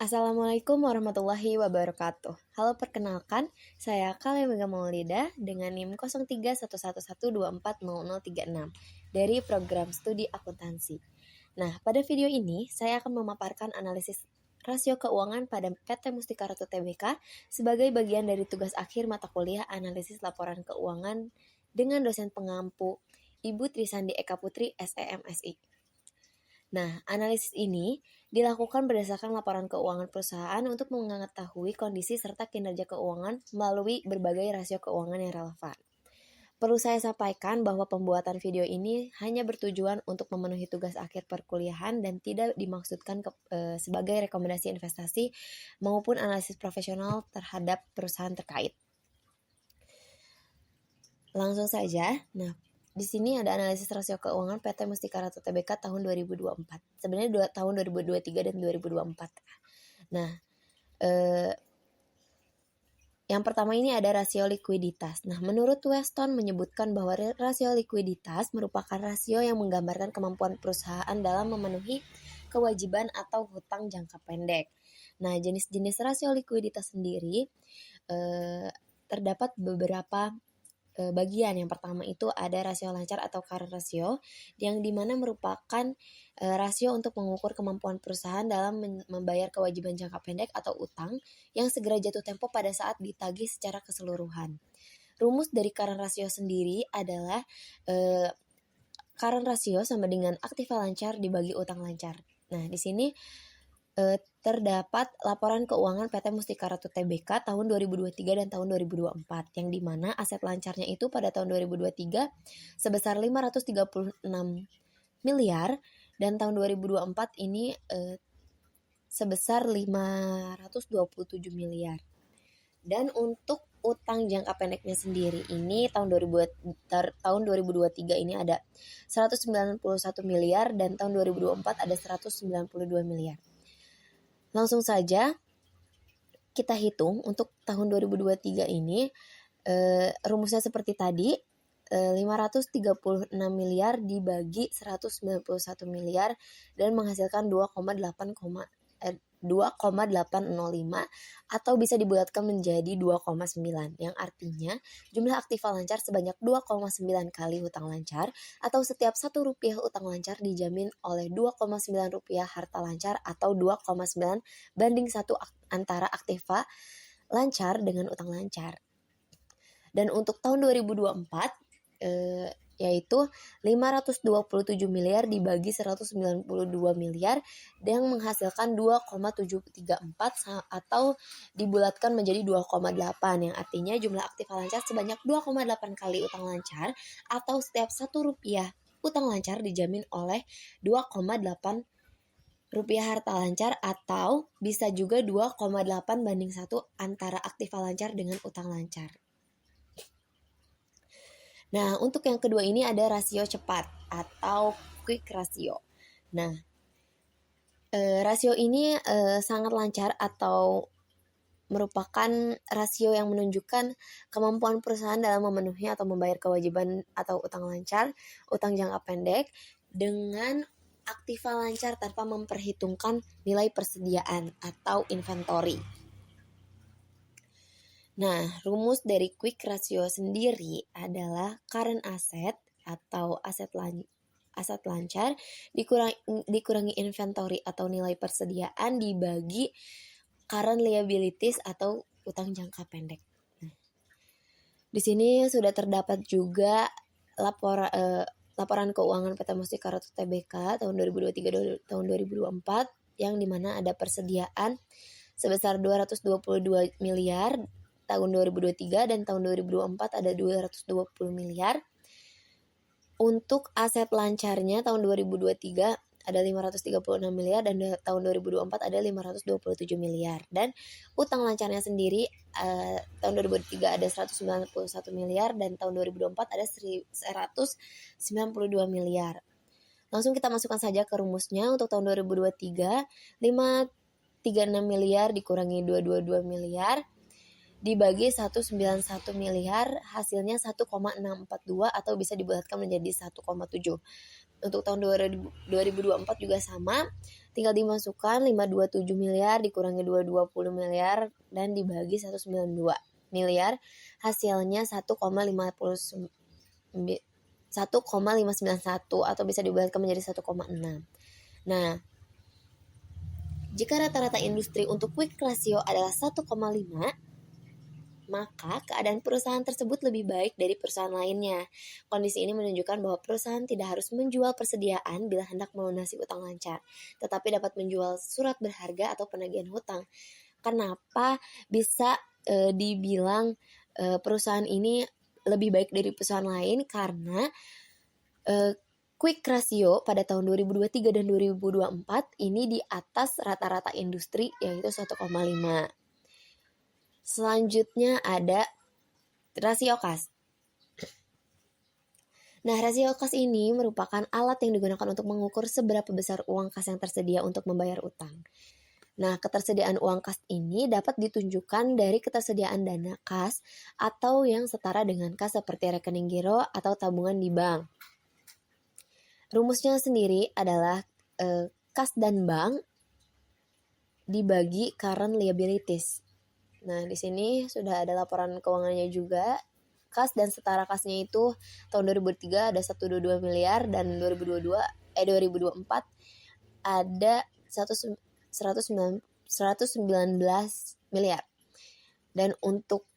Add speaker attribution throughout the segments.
Speaker 1: Assalamualaikum warahmatullahi wabarakatuh. Halo, perkenalkan, saya Kale Mega Maulida dengan NIM 031112400036 dari program studi akuntansi. Nah, pada video ini saya akan memaparkan analisis rasio keuangan pada PT Mustika Ratu Tbk sebagai bagian dari tugas akhir mata kuliah analisis laporan keuangan dengan dosen pengampu Ibu Trisandi Eka Putri SEMSI. Nah, analisis ini dilakukan berdasarkan laporan keuangan perusahaan untuk mengetahui kondisi serta kinerja keuangan melalui berbagai rasio keuangan yang relevan. Perlu saya sampaikan bahwa pembuatan video ini hanya bertujuan untuk memenuhi tugas akhir perkuliahan dan tidak dimaksudkan sebagai rekomendasi investasi maupun analisis profesional terhadap perusahaan terkait. Langsung saja. Nah, di sini ada analisis rasio keuangan PT Mustika Ratu Tbk tahun 2024. Sebenarnya tahun 2023 dan 2024. Nah, yang pertama ini ada rasio likuiditas. Nah, menurut Weston menyebutkan bahwa rasio likuiditas merupakan rasio yang menggambarkan kemampuan perusahaan dalam memenuhi kewajiban atau hutang jangka pendek. Nah, jenis-jenis rasio likuiditas sendiri terdapat beberapa bagian. Yang pertama itu ada rasio lancar atau current ratio, yang dimana merupakan rasio untuk mengukur kemampuan perusahaan dalam membayar kewajiban jangka pendek atau utang yang segera jatuh tempo pada saat ditagih secara keseluruhan. Rumus dari current ratio sendiri adalah current ratio sama dengan aktiva lancar dibagi utang lancar. Nah, di sini terdapat laporan keuangan PT Mustika Ratu Tbk tahun 2023 dan tahun 2024, yang dimana aset lancarnya itu pada tahun 2023 sebesar 536 miliar dan tahun 2024 ini sebesar 527 miliar. Dan untuk utang jangka pendeknya sendiri ini tahun 2023 ini ada 191 miliar dan tahun 2024 ada 192 miliar. Langsung saja kita hitung untuk tahun 2023 ini rumusnya seperti tadi, 536 miliar dibagi 191 miliar dan menghasilkan 2,805 atau bisa dibulatkan menjadi 2,9, yang artinya jumlah aktiva lancar sebanyak 2,9 kali hutang lancar, atau setiap 1 rupiah utang lancar dijamin oleh 2,9 rupiah harta lancar, atau 2,9 banding 1 antara aktiva lancar dengan utang lancar. Dan untuk tahun 2024 yaitu 527 miliar dibagi 192 miliar yang menghasilkan 2,734 atau dibulatkan menjadi 2,8, yang artinya jumlah aktiva lancar sebanyak 2,8 kali utang lancar, atau setiap 1 rupiah utang lancar dijamin oleh 2,8 rupiah harta lancar, atau bisa juga 2,8 banding 1 antara aktiva lancar dengan utang lancar. Nah, untuk yang kedua ini ada rasio cepat atau quick ratio. Nah, rasio ini sangat lancar atau merupakan rasio yang menunjukkan kemampuan perusahaan dalam memenuhi atau membayar kewajiban atau utang lancar, utang jangka pendek dengan aktiva lancar tanpa memperhitungkan nilai persediaan atau inventory. Nah, rumus dari quick ratio sendiri adalah current asset atau aset lancar dikurangi inventory atau nilai persediaan dibagi current liabilities atau utang jangka pendek. Nah, di sini sudah terdapat juga laporan keuangan PT Mustika Ratu Tbk tahun 2023 tahun 2024, yang dimana ada persediaan sebesar 222 miliar tahun 2023 dan tahun 2024 ada 220 miliar. Untuk aset lancarnya tahun 2023 ada 536 miliar dan tahun 2024 ada 527 miliar. Dan utang lancarnya sendiri tahun 2003 ada 191 miliar dan tahun 2024 ada 192 miliar. Langsung kita masukkan saja ke rumusnya. Untuk tahun 2023 536 miliar dikurangi 222 miliar dibagi 191 miliar, hasilnya 1,642 atau bisa dibulatkan menjadi 1,7. untuk tahun 2024 juga sama, tinggal dimasukkan 527 miliar dikurangi 220 miliar dan dibagi 192 miliar, hasilnya 1,591 atau bisa dibulatkan menjadi 1,6. Nah, jika rata-rata industri untuk quick ratio adalah 1,5, maka keadaan perusahaan tersebut lebih baik dari perusahaan lainnya. Kondisi ini menunjukkan bahwa perusahaan tidak harus menjual persediaan bila hendak melunasi utang lancar, tetapi dapat menjual surat berharga atau penagihan hutang. Kenapa bisa dibilang perusahaan ini lebih baik dari perusahaan lain? Karena quick ratio pada tahun 2023 dan 2024 ini di atas rata-rata industri, yaitu 1,5. Selanjutnya ada rasio kas. Nah, rasio kas ini merupakan alat yang digunakan untuk mengukur seberapa besar uang kas yang tersedia untuk membayar utang. Nah, ketersediaan uang kas ini dapat ditunjukkan dari ketersediaan dana kas atau yang setara dengan kas seperti rekening giro atau tabungan di bank. Rumusnya sendiri adalah kas dan bank dibagi current liabilities. Nah, di sini sudah ada laporan keuangannya juga. Kas dan setara kasnya itu tahun 2003 ada 122 miliar dan 2024 ada 119 miliar. Dan untuk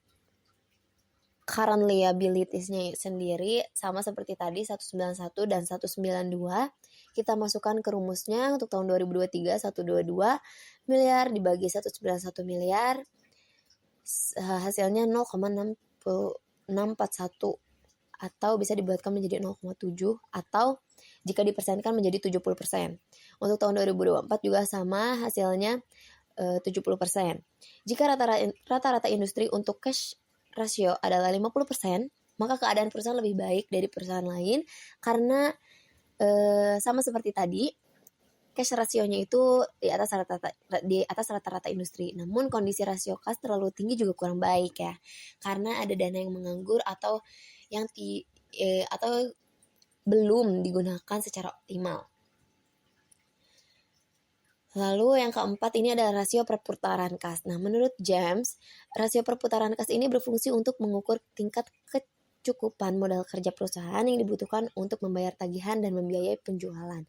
Speaker 1: current liabilities-nya sendiri sama seperti tadi 191 dan 192. Kita masukkan ke rumusnya untuk tahun 2023 122 miliar dibagi 191 miliar. Hasilnya 0,641 atau bisa dibuatkan menjadi 0,7 atau jika dipersenkan menjadi 70%. Untuk tahun 2024 juga sama, hasilnya 70%. Jika rata-rata industri untuk cash ratio adalah 50%, maka keadaan perusahaan lebih baik dari perusahaan lain karena sama seperti tadi, cash rasionya itu di atas rata-rata industri. Namun kondisi rasio kas terlalu tinggi juga kurang baik ya, karena ada dana yang menganggur atau yang atau belum digunakan secara optimal. Lalu yang keempat ini ada rasio perputaran kas. Nah, menurut James, rasio perputaran kas ini berfungsi untuk mengukur tingkat kecukupan modal kerja perusahaan yang dibutuhkan untuk membayar tagihan dan membiayai penjualan.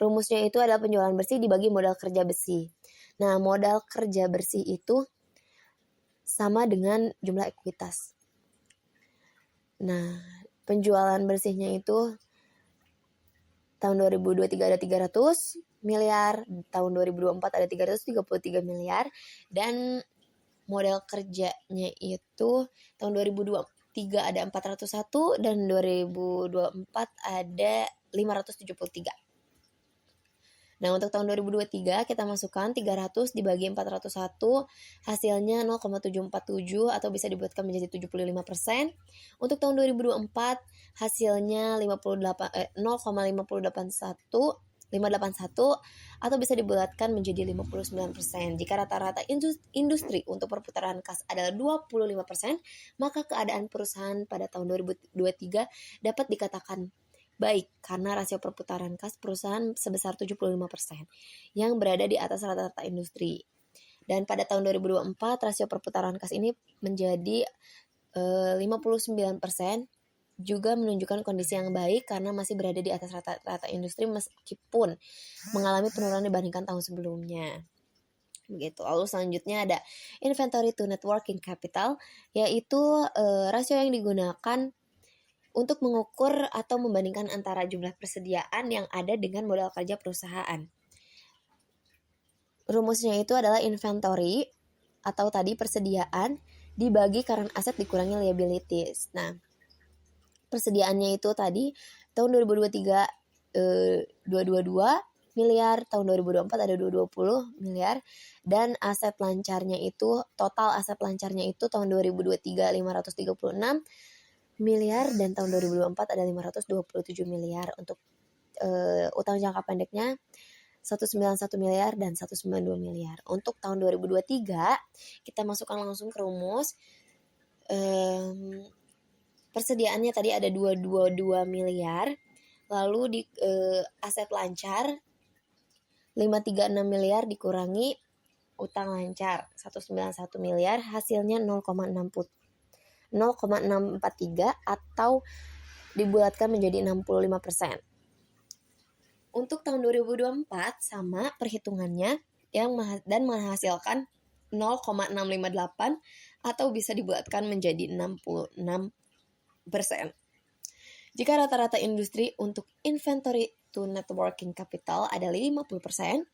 Speaker 1: Rumusnya itu adalah penjualan bersih dibagi modal kerja bersih. Nah, modal kerja bersih itu sama dengan jumlah ekuitas. Nah, penjualan bersihnya itu tahun 2023 ada 300 miliar, tahun 2024 ada 333 miliar, dan modal kerjanya itu tahun 2023 ada 401 dan 2024 ada 573. Nah, untuk tahun 2023 kita masukkan 300 dibagi 401, hasilnya 0,747 atau bisa dibuatkan menjadi 75%. Untuk tahun 2024 hasilnya 0,581 atau bisa dibulatkan menjadi 59%. Jika rata-rata industri untuk perputaran kas adalah 25%, maka keadaan perusahaan pada tahun 2023 dapat dikatakan baik karena rasio perputaran kas perusahaan sebesar 75% yang berada di atas rata-rata industri. Dan pada tahun 2024 rasio perputaran kas ini menjadi 59%, juga menunjukkan kondisi yang baik karena masih berada di atas rata-rata industri meskipun mengalami penurunan dibandingkan tahun sebelumnya. Begitu. Lalu selanjutnya ada inventory to net working capital, yaitu rasio yang digunakan untuk mengukur atau membandingkan antara jumlah persediaan yang ada dengan modal kerja perusahaan. Rumusnya itu adalah inventory atau tadi persediaan dibagi current asset dikurangi liabilities. Nah, persediaannya itu tadi tahun 2023 222 miliar, tahun 2024 ada 220 miliar, dan aset lancarnya itu total aset lancarnya itu tahun 2023 536 miliar dan tahun 2024 ada 527 miliar. Untuk utang jangka pendeknya 191 miliar dan 192 miliar. Untuk tahun 2023 kita masukkan langsung ke rumus. Persediaannya tadi ada 222 miliar, Lalu di aset lancar 536 miliar dikurangi utang lancar 191 miliar, hasilnya 0,643 atau dibulatkan menjadi 65%. Untuk tahun 2024 sama perhitungannya dan menghasilkan 0,658 atau bisa dibulatkan menjadi 66%. Jika rata-rata industri untuk inventory to net working capital adalah 50%,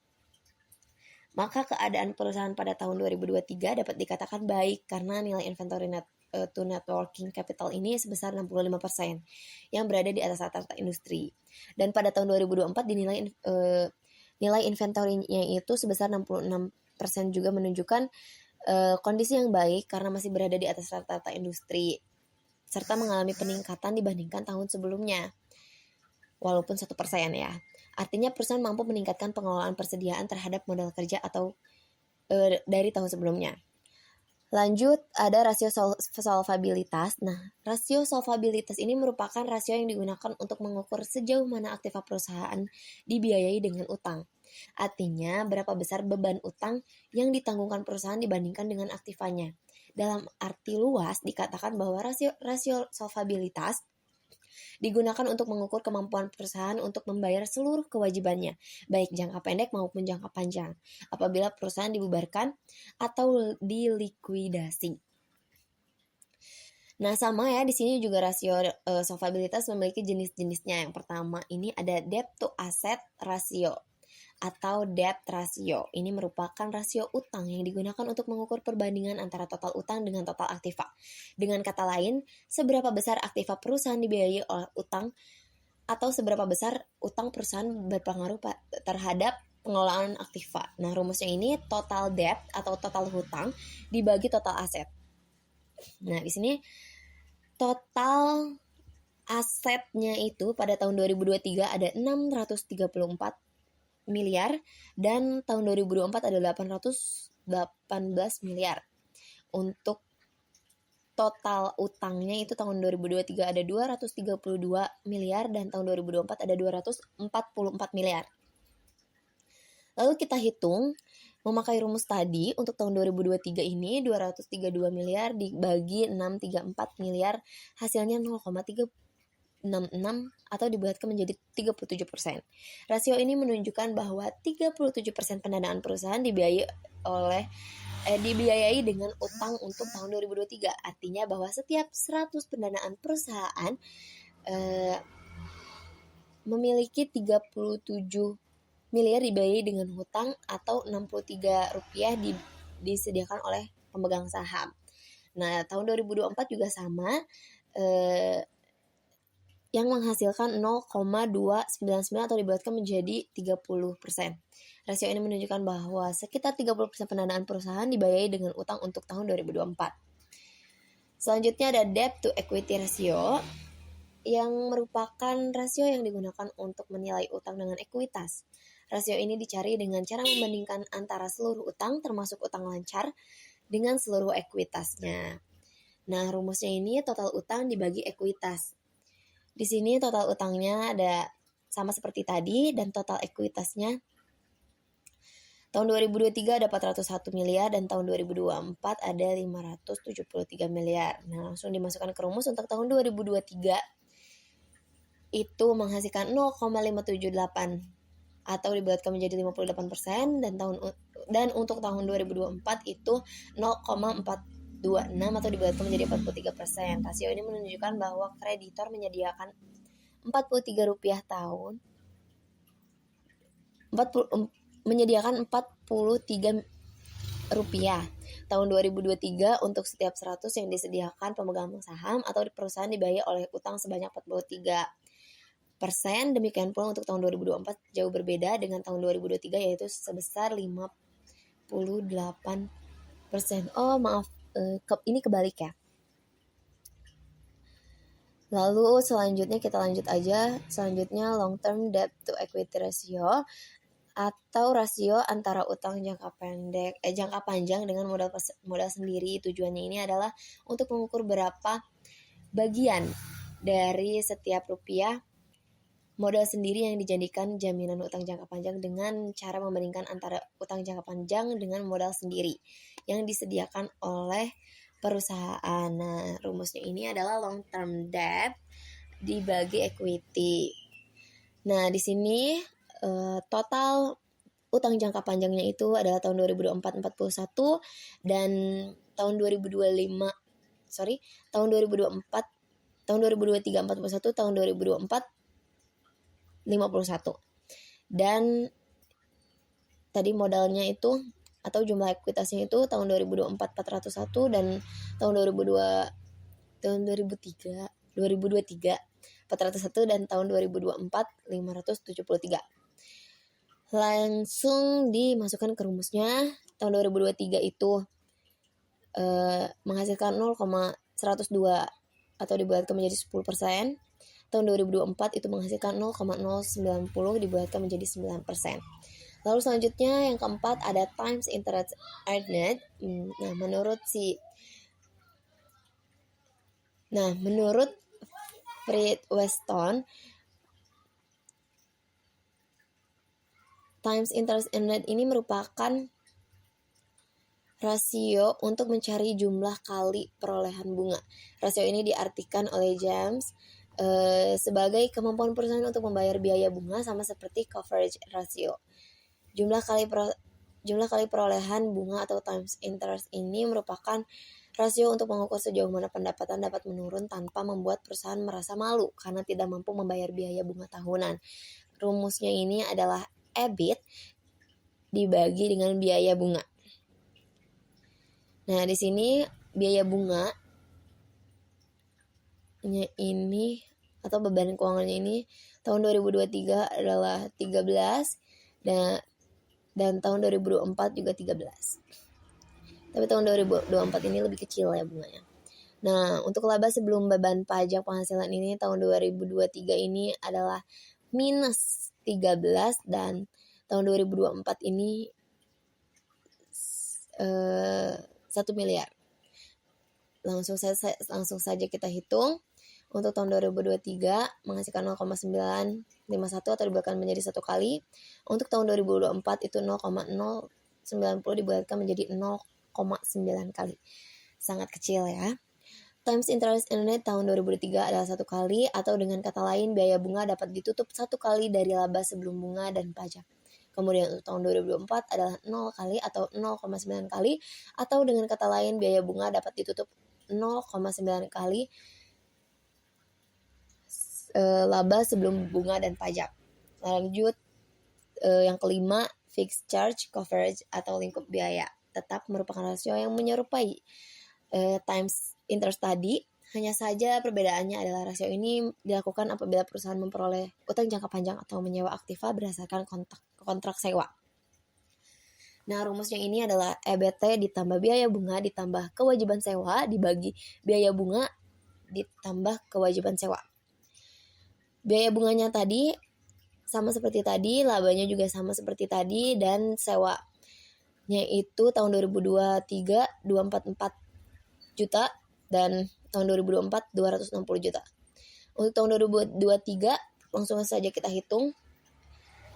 Speaker 1: maka keadaan perusahaan pada tahun 2023 dapat dikatakan baik karena nilai inventory to net working capital ini sebesar 65% yang berada di atas rata-rata industri. Dan pada tahun 2024 dinilai nilai inventory-nya itu sebesar 66% juga menunjukkan kondisi yang baik karena masih berada di atas rata-rata industri serta mengalami peningkatan dibandingkan tahun sebelumnya. Walaupun 1% ya. Artinya perusahaan mampu meningkatkan pengelolaan persediaan terhadap modal kerja atau dari tahun sebelumnya. Lanjut, ada rasio solvabilitas. Nah, rasio solvabilitas ini merupakan rasio yang digunakan untuk mengukur sejauh mana aktiva perusahaan dibiayai dengan utang. Artinya, berapa besar beban utang yang ditanggungkan perusahaan dibandingkan dengan aktivanya. Dalam arti luas, dikatakan bahwa rasio solvabilitas digunakan untuk mengukur kemampuan perusahaan untuk membayar seluruh kewajibannya, baik jangka pendek maupun jangka panjang, apabila perusahaan dibubarkan atau dilikuidasi. Nah, sama ya, di sini juga rasio solvabilitas memiliki jenis-jenisnya. Yang pertama ini ada debt to asset ratio atau debt ratio. Ini merupakan rasio utang yang digunakan untuk mengukur perbandingan antara total utang dengan total aktiva. Dengan kata lain, seberapa besar aktiva perusahaan dibiayai oleh utang atau seberapa besar utang perusahaan berpengaruh terhadap pengelolaan aktiva. Nah, rumusnya ini total debt atau total hutang dibagi total aset. Nah, di sini total asetnya itu pada tahun 2023 ada 634 miliar dan tahun 2024 ada 818 miliar. Untuk total utangnya itu tahun 2023 ada 232 miliar dan tahun 2024 ada 244 miliar. Lalu kita hitung memakai rumus tadi untuk tahun 2023 ini 232 miliar dibagi 634 miliar hasilnya 0,366 atau dibulatkan menjadi 37%. Rasio ini menunjukkan bahwa 37% pendanaan perusahaan dibiayai dengan utang untuk tahun 2023. Artinya bahwa setiap 100 pendanaan perusahaan memiliki 37 miliar dibiayai dengan hutang atau 63 rupiah disediakan oleh pemegang saham. Nah, tahun 2024 juga sama, yang menghasilkan 0,299 atau dibulatkan menjadi 30%. Rasio ini menunjukkan bahwa sekitar 30% pendanaan perusahaan dibiayai dengan utang untuk tahun 2024. Selanjutnya ada debt to equity ratio yang merupakan rasio yang digunakan untuk menilai utang dengan ekuitas. Rasio ini dicari dengan cara membandingkan antara seluruh utang termasuk utang lancar dengan seluruh ekuitasnya. Nah, rumusnya ini total utang dibagi ekuitas. Di sini total utangnya ada sama seperti tadi dan total ekuitasnya tahun 2023 ada 401 miliar dan tahun 2024 ada 573 miliar. Nah, langsung dimasukkan ke rumus untuk tahun 2023 itu menghasilkan 0,578 atau dibulatkan menjadi 58% dan untuk tahun 2024 itu 0,426 atau dibulatkan menjadi 43%. Rasio ini menunjukkan bahwa kreditor menyediakan Rp43 tahun 2023 untuk setiap 100 yang disediakan pemegang saham atau perusahaan dibayar oleh utang sebanyak 43%. Demikian pula untuk tahun 2024 jauh berbeda dengan tahun 2023 yaitu sebesar 58%. Oh maaf, ini kebalik ya. Lalu selanjutnya kita lanjut aja. Selanjutnya long term debt to equity ratio atau rasio antara utang jangka panjang dengan modal sendiri. Tujuannya ini adalah untuk mengukur berapa bagian dari setiap rupiah modal sendiri yang dijadikan jaminan utang jangka panjang dengan cara membandingkan antara utang jangka panjang dengan modal sendiri yang disediakan oleh perusahaan. Nah, rumusnya ini adalah long term debt dibagi equity. Nah, di sini total utang jangka panjangnya itu adalah tahun 2024 41 dan tahun 2025 tahun 2024 tahun 2023 41, tahun 2024 51. Dan tadi modalnya itu atau jumlah ekuitasnya itu tahun 2024 401 dan tahun 2023 401 dan tahun 2024 573. Langsung dimasukkan ke rumusnya. Tahun 2023 itu menghasilkan 0,102 atau dibulatkan menjadi 10%. Tahun 2024 itu menghasilkan 0,090 dibulatkan menjadi 9%. Lalu selanjutnya yang keempat ada times interest earned. Menurut Fred Weston, times interest earned ini merupakan rasio untuk mencari jumlah kali perolehan bunga. Rasio ini diartikan oleh James sebagai kemampuan perusahaan untuk membayar biaya bunga sama seperti coverage ratio. Jumlah kali perolehan bunga atau times interest ini merupakan rasio untuk mengukur sejauh mana pendapatan dapat menurun tanpa membuat perusahaan merasa malu karena tidak mampu membayar biaya bunga tahunan. Rumusnya ini adalah EBIT dibagi dengan biaya bunga. Nah, di sini biaya bunga ini atau beban keuangannya ini tahun 2023 adalah 13 dan tahun 2024 juga 13. Tapi tahun 2024 ini lebih kecil ya bunganya. Nah, untuk laba sebelum beban pajak penghasilan ini tahun 2023 ini adalah minus 13 dan tahun 2024 ini 1 miliar. Langsung saja kita hitung. Untuk tahun 2023 menghasilkan 0,951 atau dibulatkan menjadi 1 kali. Untuk tahun 2024 itu 0,090 dibulatkan menjadi 0,9 kali. Sangat kecil ya. Times interest earned tahun 2003 adalah 1 kali, atau dengan kata lain biaya bunga dapat ditutup 1 kali dari laba sebelum bunga dan pajak. Kemudian untuk tahun 2024 adalah 0 kali atau 0,9 kali, atau dengan kata lain biaya bunga dapat ditutup 0,9 kali laba sebelum bunga dan pajak. Lanjut yang kelima, fixed charge coverage atau lingkup biaya tetap merupakan rasio yang menyerupai times interest tadi. Hanya saja perbedaannya adalah rasio ini dilakukan apabila perusahaan memperoleh utang jangka panjang atau menyewa aktiva berdasarkan kontrak sewa. Nah, rumusnya ini adalah EBT ditambah biaya bunga ditambah kewajiban sewa dibagi biaya bunga ditambah kewajiban sewa. Biaya bunganya tadi sama seperti tadi, labanya juga sama seperti tadi, dan sewanya itu tahun 2023 244 juta dan tahun 2024 260 juta. Untuk tahun 2023 langsung saja kita hitung,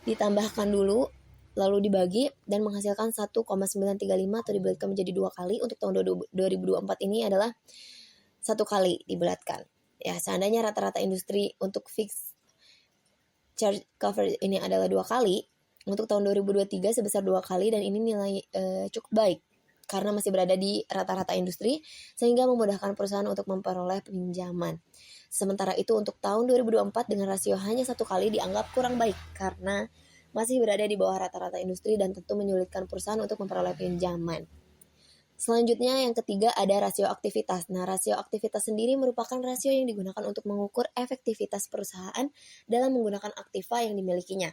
Speaker 1: ditambahkan dulu lalu dibagi dan menghasilkan 1,935 atau dibulatkan menjadi 2 kali. Untuk tahun 2024 ini adalah 1 kali dibulatkan. Ya, seandainya rata-rata industri untuk fixed charge cover ini adalah 2 kali, untuk tahun 2023 sebesar 2 kali, dan ini nilai cukup baik karena masih berada di rata-rata industri sehingga memudahkan perusahaan untuk memperoleh pinjaman. Sementara itu untuk tahun 2024 dengan rasio hanya 1 kali dianggap kurang baik karena masih berada di bawah rata-rata industri dan tentu menyulitkan perusahaan untuk memperoleh pinjaman. Selanjutnya yang ketiga ada rasio aktivitas. Nah, rasio aktivitas sendiri merupakan rasio yang digunakan untuk mengukur efektivitas perusahaan dalam menggunakan aktiva yang dimilikinya.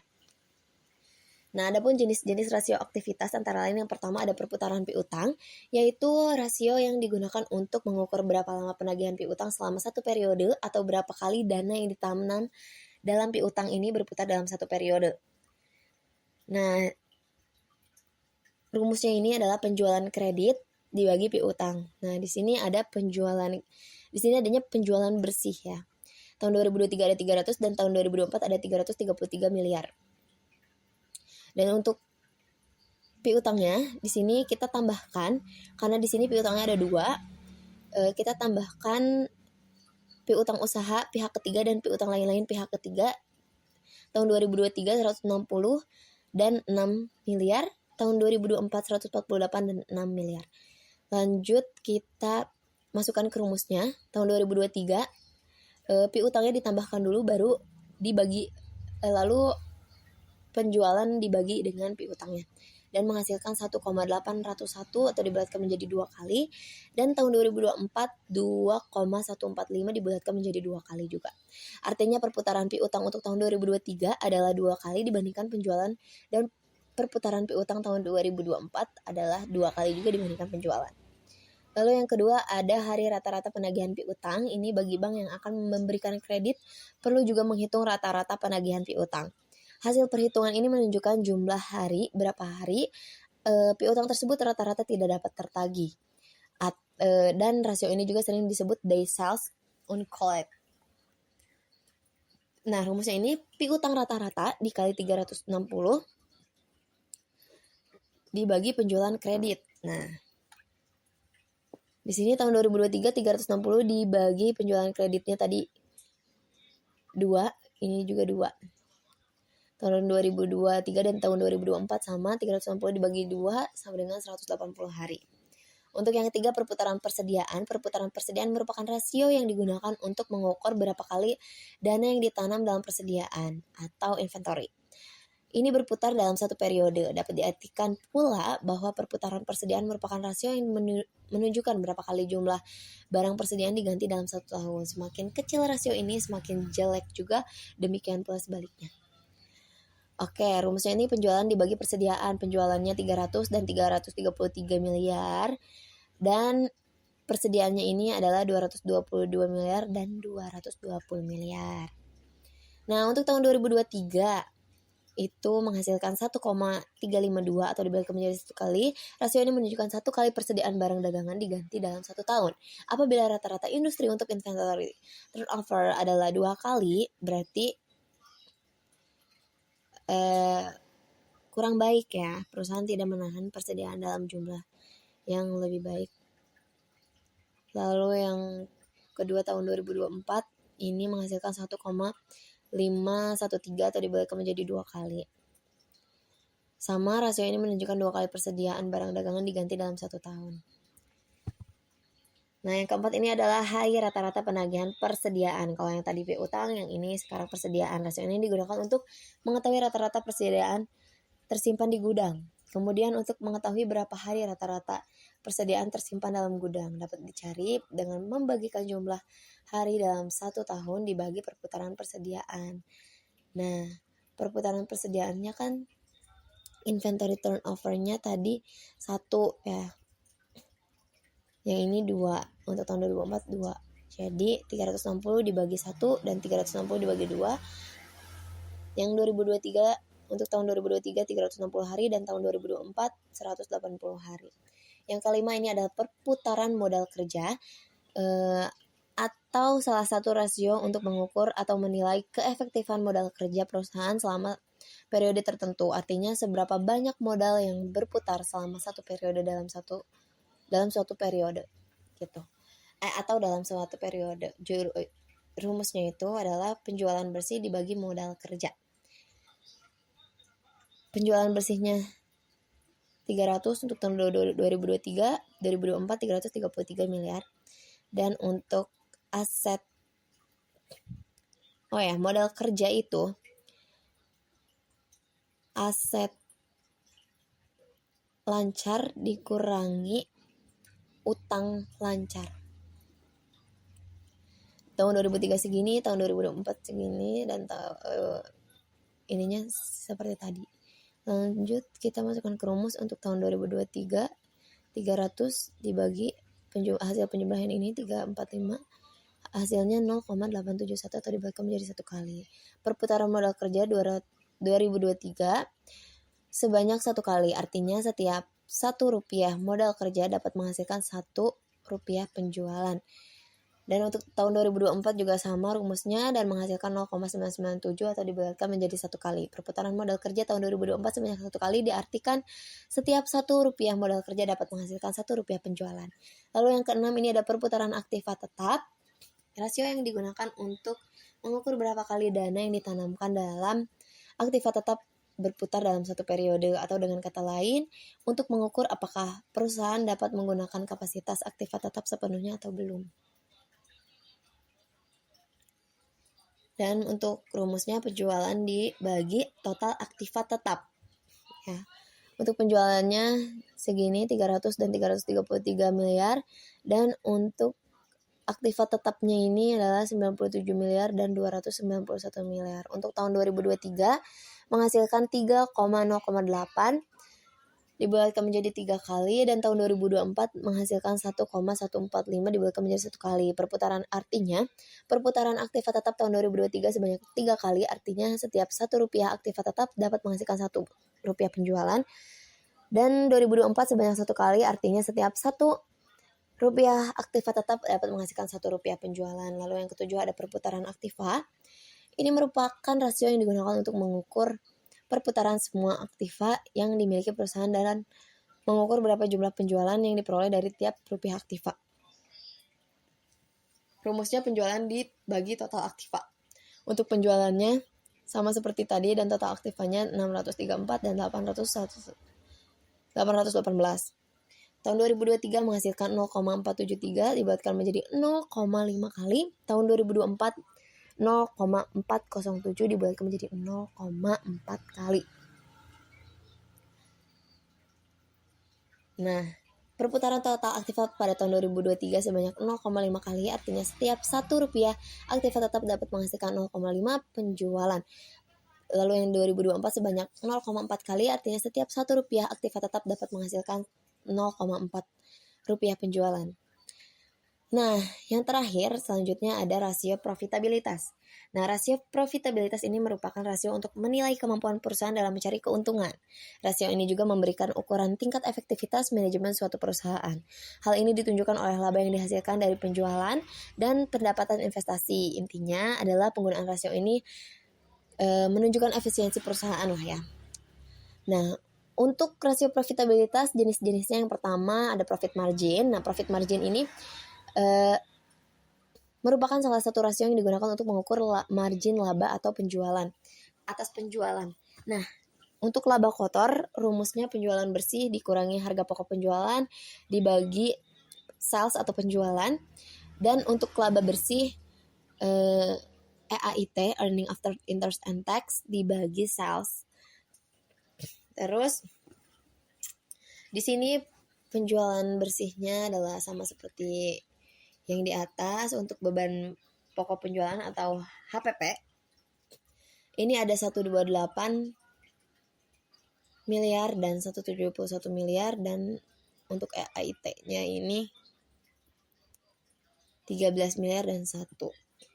Speaker 1: Nah, adapun jenis-jenis rasio aktivitas antara lain yang pertama ada perputaran piutang, yaitu rasio yang digunakan untuk mengukur berapa lama penagihan piutang selama 1 periode atau berapa kali dana yang ditanam dalam piutang ini berputar dalam 1 periode. Nah, rumusnya ini adalah penjualan kredit dibagi piutang. Nah, di sini adanya penjualan bersih ya. Tahun 2023 ada 300 dan tahun 2024 ada 333 miliar. Dan untuk piutangnya di sini kita tambahkan, karena di sini piutangnya ada 2, kita tambahkan piutang usaha pihak ketiga dan piutang lain-lain pihak ketiga. Tahun 2023 160 dan 6 miliar, tahun 2024 148 dan 6 miliar. Lanjut kita masukkan ke rumusnya. Tahun 2023 piutangnya ditambahkan dulu baru dibagi, lalu penjualan dibagi dengan piutangnya dan menghasilkan 1,801 atau dibulatkan menjadi 2 kali, dan tahun 2024 2,145 dibulatkan menjadi 2 kali juga. Artinya perputaran piutang untuk tahun 2023 adalah 2 kali dibandingkan penjualan, dan perputaran piutang tahun 2024 adalah 2 kali juga dibandingkan penjualan. Lalu yang kedua ada hari rata-rata penagihan piutang. Ini bagi bank yang akan memberikan kredit perlu juga menghitung rata-rata penagihan piutang. Hasil perhitungan ini menunjukkan jumlah hari, berapa hari piutang tersebut rata-rata tidak dapat tertagih. Dan rasio ini juga sering disebut day sales on collect. Nah, rumusnya ini piutang rata-rata dikali 360 dibagi penjualan kredit. Nah, di sini tahun 2023 360 dibagi penjualan kreditnya tadi 2, ini juga 2. Tahun 2023 dan tahun 2024 sama, 360 dibagi 2 sama dengan 180 hari. Untuk yang ketiga perputaran persediaan. Perputaran persediaan merupakan rasio yang digunakan untuk mengukur berapa kali dana yang ditanam dalam persediaan atau inventory. Ini berputar dalam satu periode. Dapat diartikan pula bahwa perputaran persediaan merupakan rasio yang menunjukkan berapa kali jumlah barang persediaan diganti dalam 1 tahun. Semakin kecil rasio ini, semakin jelek juga. Demikian pula sebaliknya. Oke, rumusnya ini penjualan dibagi persediaan. Penjualannya 300 dan 333 miliar. Dan persediaannya ini adalah 222 miliar dan 220 miliar. Nah, untuk tahun 2023 itu menghasilkan 1,352 atau dibagikan menjadi 1 kali. Rasio ini menunjukkan 1 kali persediaan barang dagangan diganti dalam 1 tahun. Apabila rata-rata industri untuk inventory turnover adalah 2 kali, berarti kurang baik ya. Perusahaan tidak menahan persediaan dalam jumlah yang lebih baik. Lalu yang kedua tahun 2024 ini menghasilkan 1,513 atau dibagikan menjadi 2 kali. Sama, rasio ini menunjukkan 2 kali persediaan barang dagangan diganti dalam 1 tahun. Nah, yang keempat ini adalah hari rata-rata penagihan persediaan. Kalau yang tadi piutang, yang ini sekarang persediaan. Rasio ini digunakan untuk mengetahui rata-rata persediaan tersimpan di gudang. Kemudian untuk mengetahui berapa hari rata-rata persediaan tersimpan dalam gudang dapat dicari dengan membagikan jumlah hari dalam 1 tahun dibagi perputaran persediaan. Nah, perputaran persediaannya kan inventory turnover-nya tadi 1 ya. Yang ini 2. Untuk tahun 2024 2. Jadi 360 dibagi 1 dan 360 dibagi 2. Yang 2023 untuk tahun 2023 360 hari dan tahun 2024 180 hari. Yang kelima ini adalah perputaran modal kerja atau salah satu rasio untuk mengukur atau menilai keefektifan modal kerja perusahaan selama periode tertentu. Artinya seberapa banyak modal yang berputar selama satu periode dalam suatu periode gitu. Atau dalam suatu periode. Rumusnya itu adalah penjualan bersih dibagi modal kerja. Penjualan bersihnya 300 untuk tahun 2023, 2024 333 miliar. Dan untuk aset modal kerja itu aset lancar dikurangi utang lancar. Tahun 2003 segini, tahun 2024 segini, dan ininya seperti tadi. Lanjut kita masukkan ke rumus untuk tahun 2023 300 dibagi hasil penjumlahan ini 345, hasilnya 0,871 atau dibagikan menjadi 1 kali. Perputaran modal kerja 2023 sebanyak 1 kali, artinya setiap 1 rupiah modal kerja dapat menghasilkan 1 rupiah penjualan. Dan untuk tahun 2024 juga sama rumusnya dan menghasilkan 0,997 atau dibulatkan menjadi 1 kali. Perputaran modal kerja tahun 2024 sebanyak 1 kali diartikan setiap Rp1 modal kerja dapat menghasilkan Rp1 penjualan. Lalu yang keenam ini ada perputaran aktiva tetap. Rasio yang digunakan untuk mengukur berapa kali dana yang ditanamkan dalam aktiva tetap berputar dalam satu periode, atau dengan kata lain untuk mengukur apakah perusahaan dapat menggunakan kapasitas aktiva tetap sepenuhnya atau belum. Dan untuk rumusnya penjualan dibagi total aktiva tetap. Ya. Untuk penjualannya segini 300 dan 333 miliar, dan untuk aktiva tetapnya ini adalah 97 miliar dan 291 miliar. Untuk tahun 2023 menghasilkan 3,08 dibulatkan menjadi 3 kali, dan tahun 2024 menghasilkan 1,145 dibulatkan menjadi 1 kali. Artinya perputaran aktiva tetap tahun 2023 sebanyak 3 kali, artinya setiap Rp1 aktiva tetap dapat menghasilkan Rp1 penjualan. Dan 2024 sebanyak 1 kali, artinya setiap Rp1 aktiva tetap dapat menghasilkan Rp1 penjualan. Lalu yang ketujuh ada perputaran aktiva. Ini merupakan rasio yang digunakan untuk mengukur perputaran semua aktiva yang dimiliki perusahaan dan mengukur berapa jumlah penjualan yang diperoleh dari tiap rupiah aktiva. Rumusnya penjualan dibagi total aktiva. Untuk penjualannya sama seperti tadi dan total aktivanya 634 dan 818. Tahun 2023 menghasilkan 0,473 dibulatkan menjadi 0,5 kali. Tahun 2024 0,407 dibulatkan menjadi 0,4 kali. Nah, perputaran total aktiva pada tahun 2023 sebanyak 0,5 kali, artinya setiap Rp1 aktiva tetap dapat menghasilkan 0,5 penjualan. Lalu yang 2024 sebanyak 0,4 kali, artinya setiap Rp1 aktiva tetap dapat menghasilkan 0,4 rupiah penjualan. Nah, yang terakhir selanjutnya ada rasio profitabilitas. Nah, rasio profitabilitas ini merupakan rasio untuk menilai kemampuan perusahaan dalam mencari keuntungan. Rasio ini juga memberikan ukuran tingkat efektivitas manajemen suatu perusahaan. Hal ini ditunjukkan oleh laba yang dihasilkan dari penjualan dan pendapatan investasi. Intinya adalah penggunaan rasio ini menunjukkan efisiensi perusahaan lah ya. Nah, untuk rasio profitabilitas jenis-jenisnya yang pertama ada profit margin. Nah, profit margin ini merupakan salah satu rasio yang digunakan untuk mengukur margin laba atau penjualan atas penjualan. Nah, untuk laba kotor, rumusnya penjualan bersih dikurangi harga pokok penjualan dibagi sales atau penjualan. Dan untuk laba bersih, EAIT, earning after interest and tax, dibagi sales. Terus di sini penjualan bersihnya adalah sama seperti yang di atas. Untuk beban pokok penjualan atau HPP ini ada 128 miliar dan 171 miliar, dan untuk EAIT-nya ini 13 miliar dan 1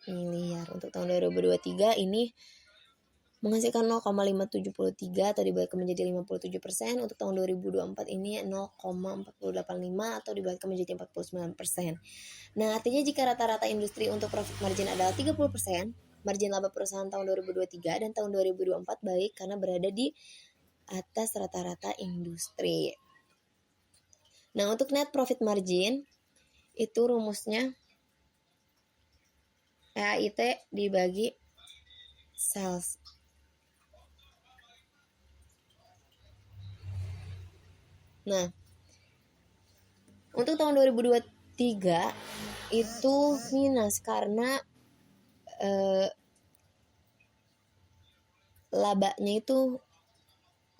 Speaker 1: miliar. Untuk tahun 2023 ini menghasilkan 0,573 atau dibulatkan menjadi 57%. Untuk tahun 2024 ini 0,485 atau dibulatkan menjadi 49%. Nah, artinya jika rata-rata industri untuk profit margin adalah 30%, margin laba perusahaan tahun 2023 dan tahun 2024 baik karena berada di atas rata-rata industri. Nah, untuk net profit margin itu rumusnya EAIT dibagi sales. Nah, untuk tahun 2023 itu minus karena labanya itu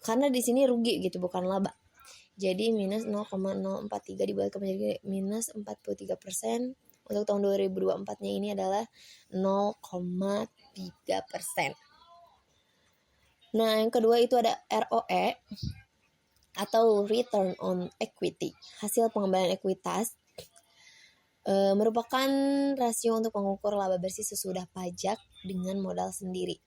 Speaker 1: karena di sini rugi gitu, bukan laba. Jadi minus 0,043 dibulatkan menjadi minus 43%. Untuk tahun 2024-nya ini adalah 0,3%. Nah, yang kedua itu ada ROE atau return on equity, hasil pengembalian ekuitas. Merupakan rasio untuk mengukur laba bersih sesudah pajak dengan modal sendiri.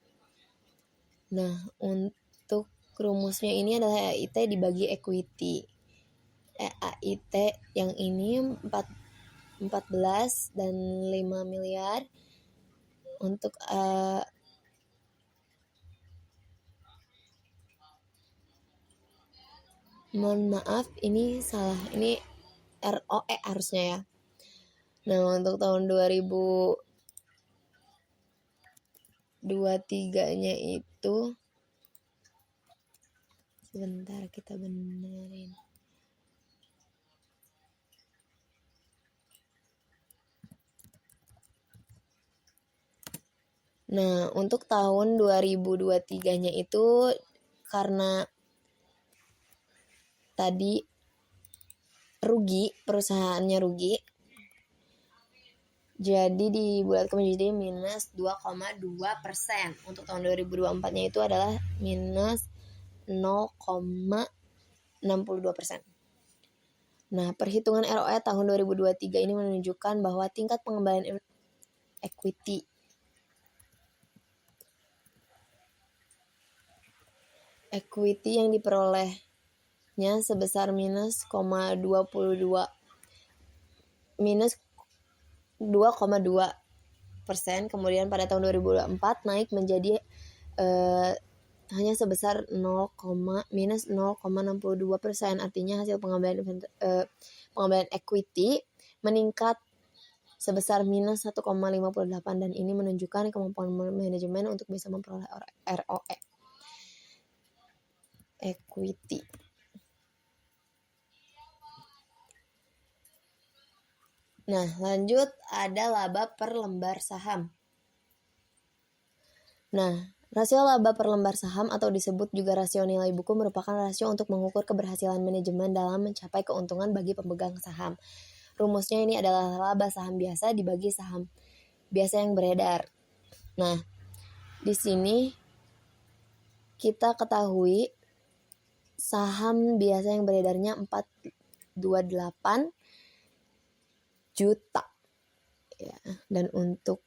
Speaker 1: Nah, untuk rumusnya ini adalah EAIT dibagi equity. EAIT yang ini 14 dan 5 miliar. Untuk mohon maaf, ini salah, ini ROE harusnya ya. Nah, untuk tahun 2023-nya itu, sebentar kita benerin. Nah, untuk tahun 2023-nya itu karena tadi perusahaannya rugi, jadi dibulatkan menjadi minus 2,2%. Untuk tahun 2024-nya itu adalah minus 0,62%. Nah, perhitungan ROE tahun 2023 ini menunjukkan bahwa tingkat pengembalian equity yang diperolehnya sebesar minus 2,2%. Kemudian pada tahun 2024 naik menjadi hanya sebesar minus 0,62%. Artinya hasil pengembalian equity meningkat sebesar minus 1,58, dan ini menunjukkan kemampuan manajemen untuk bisa memperoleh ROE equity. Nah, lanjut ada laba per lembar saham. Nah, rasio laba per lembar saham atau disebut juga rasio nilai buku merupakan rasio untuk mengukur keberhasilan manajemen dalam mencapai keuntungan bagi pemegang saham. Rumusnya ini adalah laba saham biasa dibagi saham biasa yang beredar. Nah, di sini kita ketahui saham biasa yang beredarnya 428 juta. Ya, dan untuk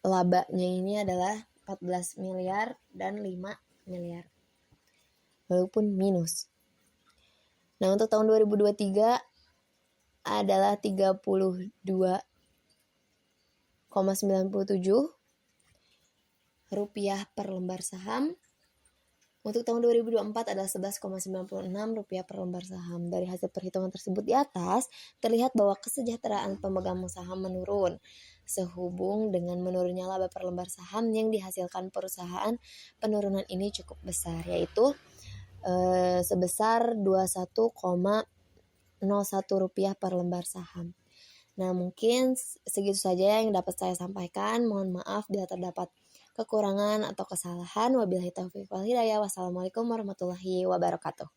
Speaker 1: labanya ini adalah 14 miliar dan 5 miliar. Walaupun minus. Nah, untuk tahun 2023 adalah 32,97 rupiah per lembar saham. Untuk tahun 2024 adalah 11,96 rupiah per lembar saham. Dari hasil perhitungan tersebut di atas, terlihat bahwa kesejahteraan pemegang saham menurun sehubung dengan menurunnya laba per lembar saham yang dihasilkan perusahaan. Penurunan ini cukup besar, yaitu sebesar 21,01 rupiah per lembar saham. Nah, mungkin segitu saja yang dapat saya sampaikan. Mohon maaf bila terdapat kekurangan atau kesalahan. Wabillahi taufiq wal hidayah. Wassalamualaikum warahmatullahi wabarakatuh.